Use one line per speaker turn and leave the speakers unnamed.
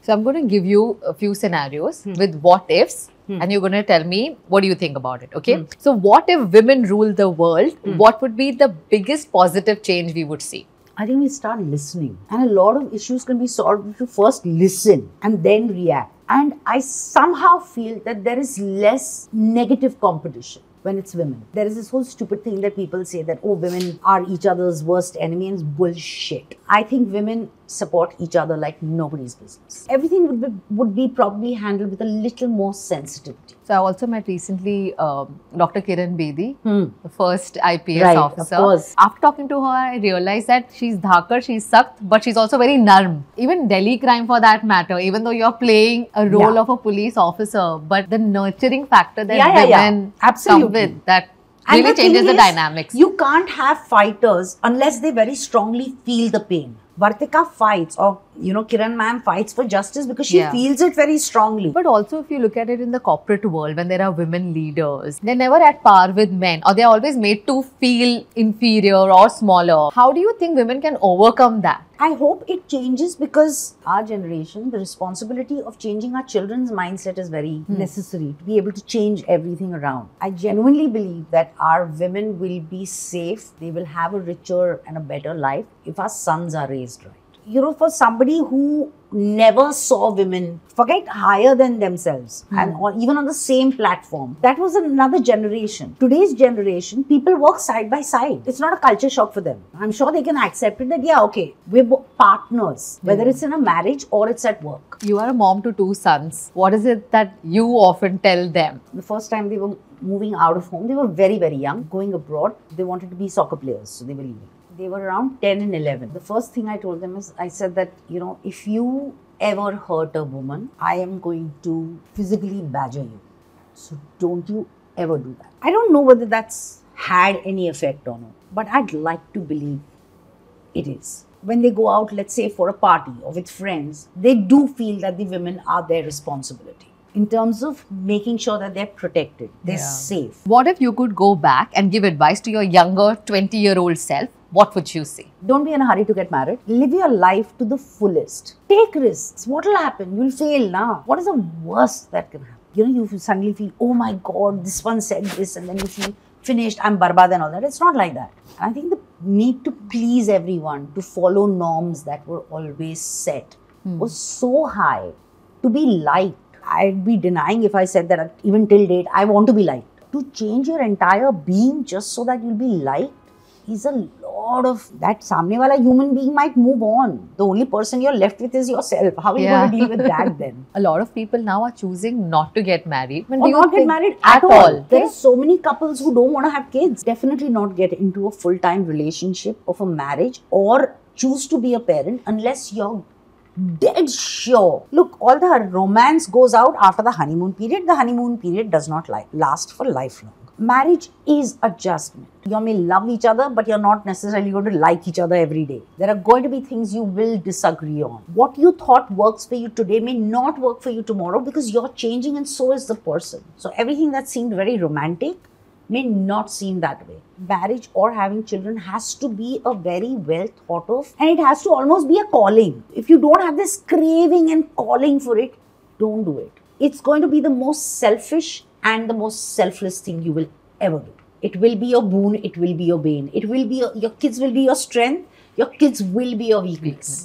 So I'm going to give you a few scenarios with what ifs. And you're going to tell me what do you think about it, okay? So what if women rule the world? What would be the biggest positive change we would see?
I think we start listening, and a lot of issues can be solved if you first listen and then react. And I somehow feel that there is less negative competition when it's women. There is this whole stupid thing that people say that, oh, women are each other's worst enemy, and it's bullshit. I think women support each other like nobody's business. Everything would be probably handled with a little more sensitivity.
So I also met recently Dr. Kiran Bedi, the first IPS
Right,
officer.
of course.
After talking to her, I realized that she's dhakar, she's sakt, but she's also very narm. Even Delhi crime for that matter, even though you're playing a role of a police officer, but the nurturing factor that women come with, that really changes the dynamics.
You can't have fighters unless they very strongly feel the pain. Vartika fights, or Kiran ma'am fights for justice because she feels it very strongly.
But also, if you look at it in the corporate world, when there are women leaders, they're never at par with men, or they're always made to feel inferior or smaller. How do you think women can overcome that?
I hope it changes, because our generation, the responsibility of changing our children's mindset is very necessary to be able to change everything around. I genuinely believe that our women will be safe, they will have a richer and a better life if our sons are raised right. For somebody who never saw women, forget higher than themselves, and even on the same platform, that was another generation. Today's generation, people work side by side. It's not a culture shock for them. I'm sure they can accept it that, okay, we're partners, whether it's in a marriage or it's at work.
You are a mom to 2 sons. What is it that you often tell them?
The first time they were moving out of home, they were very, very young, going abroad. They wanted to be soccer players, so they were leaving. They were around 10 and 11. The first thing I told them is, I said that, if you ever hurt a woman, I am going to physically badger you. So don't you ever do that. I don't know whether that's had any effect or not, but I'd like to believe it is. When they go out, let's say for a party or with friends, they do feel that the women are their responsibility in terms of making sure that they're protected, they're safe.
What if you could go back and give advice to your younger 20-year-old self? What would you say?
Don't be in a hurry to get married. Live your life to the fullest. Take risks. What will happen? You'll fail now. What is the worst that can happen? You suddenly feel, oh my God, this one said this, and then you feel finished, I'm barbad and all that. It's not like that. And I think the need to please everyone, to follow norms that were always set, was so high. To be liked, I'd be denying if I said that even till date, I want to be liked. To change your entire being just so that you'll be liked is a lot of that. Samne wala human being might move on. The only person you're left with is yourself. How are you going to deal with that then?
A lot of people now are choosing not to get married.
Or not get married at all. There are so many couples who don't want to have kids. Definitely not get into a full-time relationship of a marriage or choose to be a parent unless you're dead sure. Look, all the romance goes out after the honeymoon period. The honeymoon period does not last for lifelong. Marriage is adjustment. You may love each other, but you're not necessarily going to like each other every day. There are going to be things you will disagree on. What you thought works for you today may not work for you tomorrow, because you're changing and so is the person. So everything that seemed very romantic may not seem that way. Marriage or having children has to be a very well thought of, and it has to almost be a calling. If you don't have this craving and calling for it, don't do it. It's going to be the most selfish and the most selfless thing you will ever do. It will be your boon, it will be your bane. It will be your kids will be your strength, your kids will be your weakness.